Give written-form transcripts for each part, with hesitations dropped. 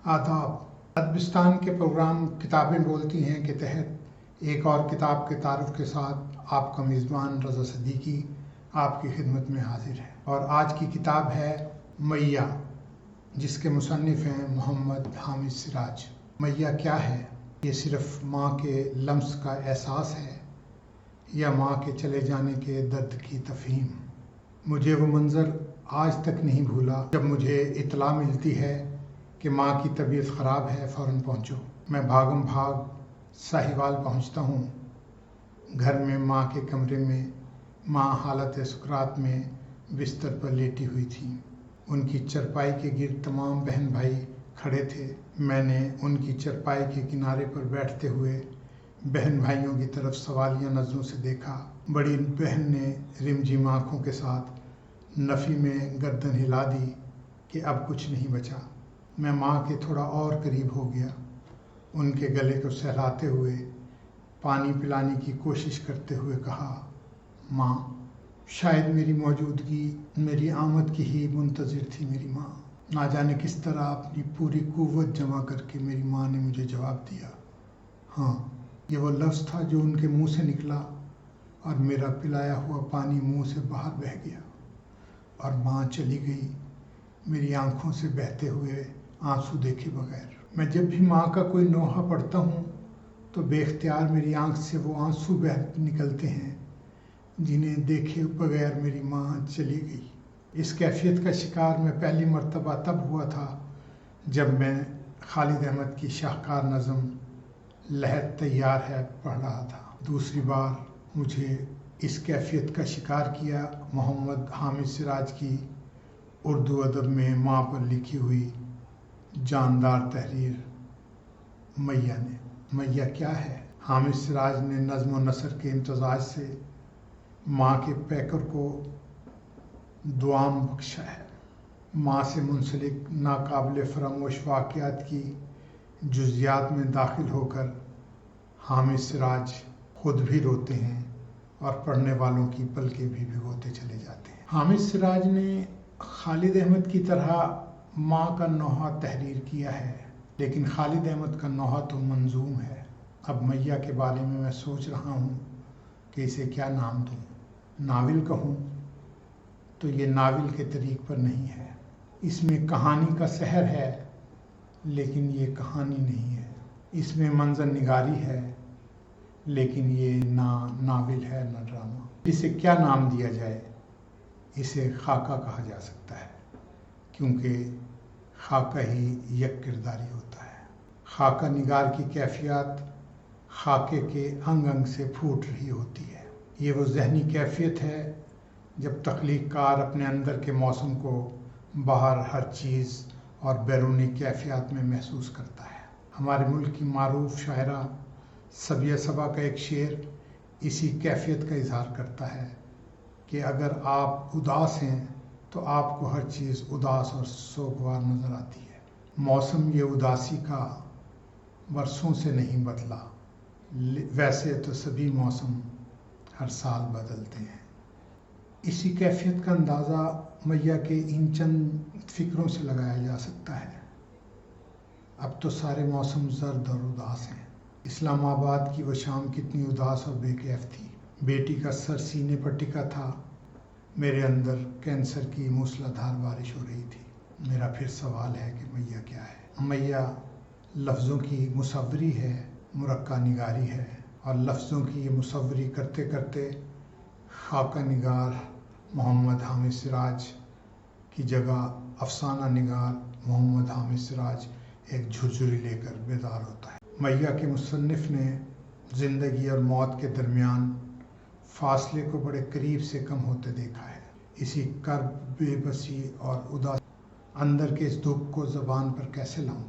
آداب ادبستان کے پروگرام کتابیں بولتی ہیں کے تحت ایک اور کتاب کے تعارف کے ساتھ آپ کا میزبان رضا صدیقی آپ کی خدمت میں حاضر ہے، اور آج کی کتاب ہے میاں، جس کے مصنف ہیں محمد حامد سراج۔ میاں کیا ہے؟ یہ صرف ماں کے لمس کا احساس ہے یا ماں کے چلے جانے کے درد کی تفہیم؟ مجھے وہ منظر آج تک نہیں بھولا جب مجھے اطلاع ملتی ہے کہ ماں کی طبیعت خراب ہے، فوراً پہنچو۔ میں بھاگم بھاگ ساہیوال پہنچتا ہوں۔ گھر میں ماں کے کمرے میں ماں حالت سکرات میں بستر پر لیٹی ہوئی تھی۔ ان کی چرپائی کے گرد تمام بہن بھائی کھڑے تھے۔ میں نے ان کی چرپائی کے کنارے پر بیٹھتے ہوئے بہن بھائیوں کی طرف سوالیہ نظروں سے دیکھا۔ بڑی بہن نے رمجھم آنکھوں کے ساتھ نفی میں گردن ہلا دی کہ اب کچھ نہیں بچا۔ میں ماں کے تھوڑا اور قریب ہو گیا، ان کے گلے کو سہلاتے ہوئے پانی پلانے کی کوشش کرتے ہوئے کہا، ماں۔ شاید میری موجودگی، میری آمد کی ہی منتظر تھی میری ماں۔ نہ جانے کس طرح اپنی پوری قوت جمع کر کے میری ماں نے مجھے جواب دیا، ہاں۔ یہ وہ لفظ تھا جو ان کے منہ سے نکلا اور میرا پلایا ہوا پانی منہ سے باہر بہہ گیا، اور ماں چلی گئی میری آنکھوں سے بہتے ہوئے آنسو دیکھے بغیر۔ میں جب بھی ماں کا کوئی نوحہ پڑھتا ہوں تو بے اختیار میری آنکھ سے وہ آنسو بہہ نکلتے ہیں جنہیں دیکھے بغیر میری ماں چلی گئی۔ اس کیفیت کا شکار میں پہلی مرتبہ تب ہوا تھا جب میں خالد احمد کی شاہکار نظم لحد تیار ہے پڑھ رہا تھا۔ دوسری بار مجھے اس کیفیت کا شکار کیا محمد حامد سراج کی اردو ادب میں ماں پر لکھی ہوئی جاندار تحریر میاں نے۔ میاں کیا ہے؟ حامد سراج نے نظم و نثر کے امتزاج سے ماں کے پیکر کو دوام بخشا ہے۔ ماں سے منسلک ناقابل فراموش واقعات کی جزیات میں داخل ہو کر حامد سراج خود بھی روتے ہیں اور پڑھنے والوں کی پلکیں بھی بھگوتے چلے جاتے ہیں۔ حامد سراج نے خالد احمد کی طرح ماں کا نوحہ تحریر کیا ہے، لیکن خالد احمد کا نوحہ تو منظوم ہے۔ اب میاں کے بارے میں سوچ رہا ہوں کہ اسے کیا نام دوں۔ ناول کہوں تو یہ ناول کے طریق پر نہیں ہے۔ اس میں کہانی کا سحر ہے، لیکن یہ کہانی نہیں ہے۔ اس میں منظر نگاری ہے، لیکن یہ نہ ناول ہے نہ ڈرامہ۔ اسے کیا نام دیا جائے؟ اسے خاکہ کہا جا سکتا ہے، کیونکہ خاکہ ہی یک کرداری ہوتا ہے۔ خاکہ نگار کی کیفیت خاکے کے انگ انگ سے پھوٹ رہی ہوتی ہے۔ یہ وہ ذہنی کیفیت ہے جب تخلیق کار اپنے اندر کے موسم کو باہر ہر چیز اور بیرونی کیفیات میں محسوس کرتا ہے۔ ہمارے ملک کی معروف شاعرہ سبیہ صبا کا ایک شعر اسی کیفیت کا اظہار کرتا ہے کہ اگر آپ اداس ہیں تو آپ کو ہر چیز اداس اور سوگوار نظر آتی ہے۔ موسم یہ اداسی کا برسوں سے نہیں بدلا، ویسے تو سبھی موسم ہر سال بدلتے ہیں۔ اسی کیفیت کا اندازہ میاں کے ان چند فکروں سے لگایا جا سکتا ہے۔ اب تو سارے موسم زرد اور اداس ہیں۔ اسلام آباد کی وہ شام کتنی اداس اور بے کیف تھی۔ بیٹی کا سر سینے پر ٹکا تھا، میرے اندر کینسر کی موسلا دھار بارش ہو رہی تھی۔ میرا پھر سوال ہے کہ میاں کیا ہے؟ میاں لفظوں کی مصوری ہے، مرقع نگاری ہے، اور لفظوں کی یہ مصوری کرتے کرتے خاکہ نگار محمد حامد سراج کی جگہ افسانہ نگار محمد حامد سراج ایک جھرجھری لے کر بیدار ہوتا ہے۔ میاں کے مصنف نے زندگی اور موت کے درمیان فاصلے کو بڑے قریب سے کم ہوتے دیکھا ہے۔ اسی کرب، بے بسی اور اداس اندر کے اس دکھ کو زبان پر کیسے لاؤں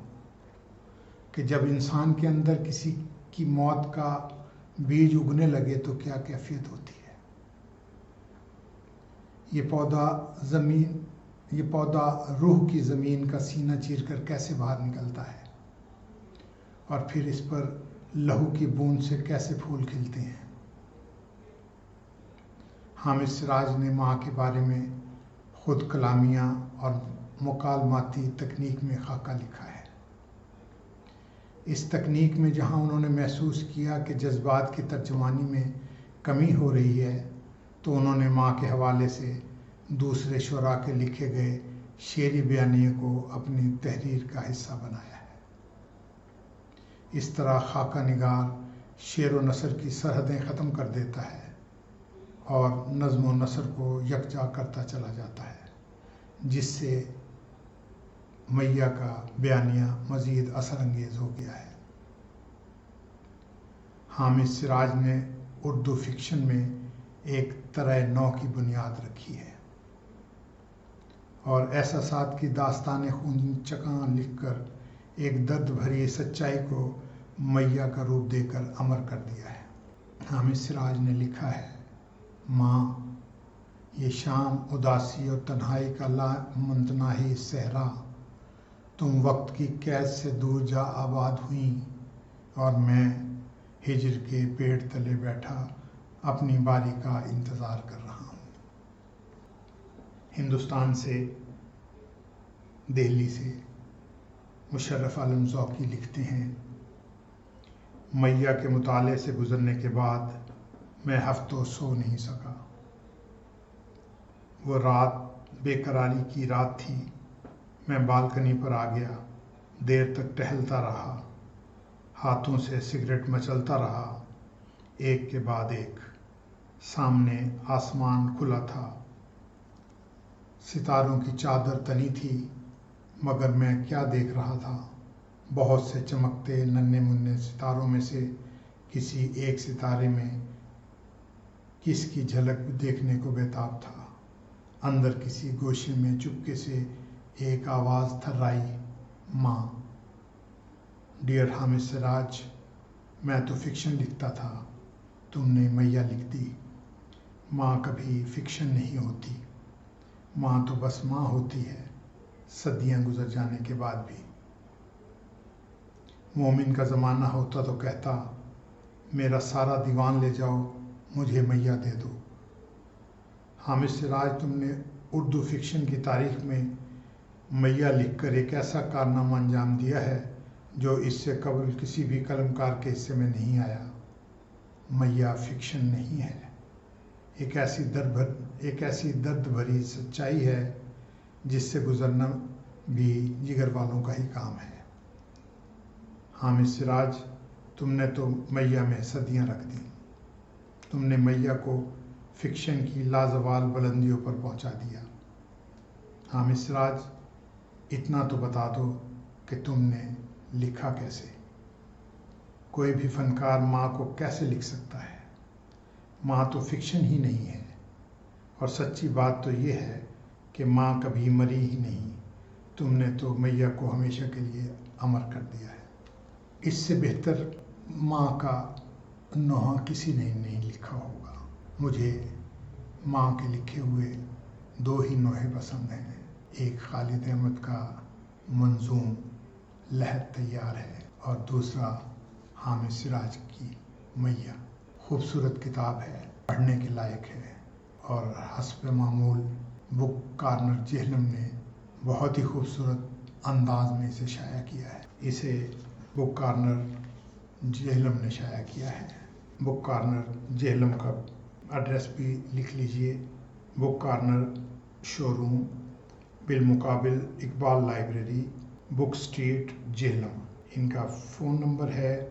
کہ جب انسان کے اندر کسی کی موت کا بیج اگنے لگے تو کیا کیفیت ہوتی ہے۔ یہ پودا روح کی زمین کا سینہ چیر کر کیسے باہر نکلتا ہے، اور پھر اس پر لہو کی بوند سے کیسے پھول کھلتے ہیں۔ حامد سراج نے ماں کے بارے میں خود کلامیہ اور مکالماتی تکنیک میں خاکہ لکھا ہے۔ اس تکنیک میں جہاں انہوں نے محسوس کیا کہ جذبات کی ترجمانی میں کمی ہو رہی ہے تو انہوں نے ماں کے حوالے سے دوسرے شعراء کے لکھے گئے شعری بیانیے کو اپنی تحریر کا حصہ بنایا ہے۔ اس طرح خاکہ نگار شعر و نثر کی سرحدیں ختم کر دیتا ہے اور نظم و نثر کو یکجا کرتا چلا جاتا ہے، جس سے میاں کا بیانیہ مزید اثر انگیز ہو گیا ہے۔ حامد سراج نے اردو فکشن میں ایک طرح نو کی بنیاد رکھی ہے اور احساسات کی داستان خون چکاں لکھ کر ایک درد بھری سچائی کو میاں کا روپ دے کر امر کر دیا ہے۔ حامد سراج نے لکھا ہے، ماں یہ شام اداسی اور تنہائی کا لامتناہی صحرا، تم وقت کی قید سے دور جا آباد ہوئیں اور میں ہجر کے پیڑ تلے بیٹھا اپنی باری کا انتظار کر رہا ہوں۔ ہندوستان سے، دہلی سے مشرف عالم ذوقی لکھتے ہیں، میاں کے مطالعے سے گزرنے کے بعد میں ہفتوں سو نہیں سکا۔ وہ رات بے قراری کی رات تھی۔ میں بالکنی پر آ گیا، دیر تک ٹہلتا رہا، ہاتھوں سے سگریٹ مچلتا رہا، ایک کے بعد ایک۔ سامنے آسمان کھلا تھا، ستاروں کی چادر تنی تھی، مگر میں کیا دیکھ رہا تھا؟ بہت سے چمکتے ننھے منھے ستاروں میں سے کسی ایک ستارے میں کس کی جھلک دیکھنے کو بیتاب تھا۔ اندر کسی گوشے میں چپکے سے ایک آواز تھرائی، ماں۔ ڈیئر حامد سراج، میں تو فکشن لکھتا تھا، تم نے میاں لکھ دی۔ ماں کبھی فکشن نہیں ہوتی، ماں تو بس ماں ہوتی ہے، صدیاں گزر جانے کے بعد بھی۔ مومن کا زمانہ ہوتا تو کہتا، میرا سارا دیوان لے جاؤ، مجھے میاں دے دو۔ حامد سراج، تم نے اردو فکشن کی تاریخ میں میاں لکھ کر ایک ایسا کارنامہ انجام دیا ہے جو اس سے قبل کسی بھی قلمکار کے حصے میں نہیں آیا۔ میاں فکشن نہیں ہے، ایک ایسی درد بھری سچائی ہے جس سے گزرنا بھی جگر والوں کا ہی کام ہے۔ حامد سراج، تم نے تو میاں میں صدیاں رکھ دیں، تم نے میاں کو فکشن کی لازوال بلندیوں پر پہنچا دیا۔ حامد سراج، اتنا تو بتا دو کہ تم نے لکھا کیسے؟ کوئی بھی فنکار ماں کو کیسے لکھ سکتا ہے؟ ماں تو فکشن ہی نہیں ہے، اور سچی بات تو یہ ہے کہ ماں کبھی مری ہی نہیں۔ تم نے تو میاں کو ہمیشہ کے لیے امر کر دیا ہے۔ اس سے بہتر ماں کا نوحہ کسی نے نہیں لکھا ہوگا۔ مجھے ماں کے لکھے ہوئے دو ہی نوحے پسند ہیں، ایک خالد احمد کا منظوم لحد تیار ہے اور دوسرا حامد سراج کی میاں۔ خوبصورت کتاب ہے، پڑھنے کے لائق ہے، اور حسب معمول بک کارنر جہلم نے بہت ہی خوبصورت انداز میں اسے شائع کیا ہے۔ اسے بک کارنر جہلم نے شائع کیا ہے۔ بک کارنر جہلم کا ایڈریس بھی لکھ لیجئے، بک کارنر شو روم بالمقابل اقبال لائبریری، بک سٹریٹ، جہلم۔ ان کا فون نمبر ہے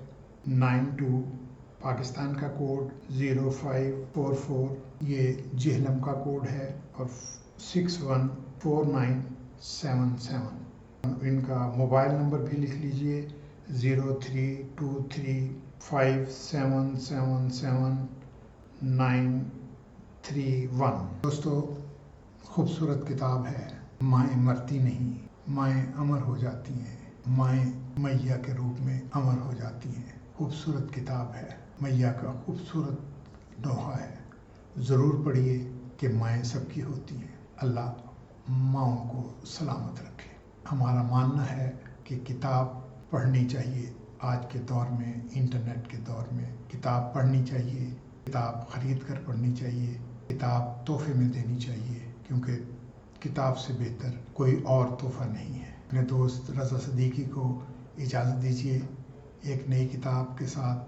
92، پاکستان کا کوڈ 0544، یہ جہلم کا کوڈ ہے، اور 614977۔ ان کا موبائل نمبر بھی لکھ لیجئے 032357779131۔ دوستو، خوبصورت کتاب ہے۔ مائیں مرتی نہیں، مائیں امر ہو جاتی ہیں، مائیں میاں کے روپ میں امر ہو جاتی ہیں۔ خوبصورت کتاب ہے، میاں کا خوبصورت نوحہ ہے، ضرور پڑھیے کہ مائیں سب کی ہوتی ہیں۔ اللہ ماؤں کو سلامت رکھے۔ ہمارا ماننا ہے کہ کتاب پڑھنی چاہیے۔ آج کے دور میں، انٹرنیٹ کے دور میں کتاب پڑھنی چاہیے، کتاب خرید کر پڑھنی چاہیے، کتاب تحفے میں دینی چاہیے، کیونکہ کتاب سے بہتر کوئی اور تحفہ نہیں ہے۔ اپنے دوست رضا صدیقی کو اجازت دیجیے۔ ایک نئی کتاب کے ساتھ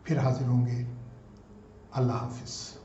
پھر حاضر ہوں گے۔ اللہ حافظ۔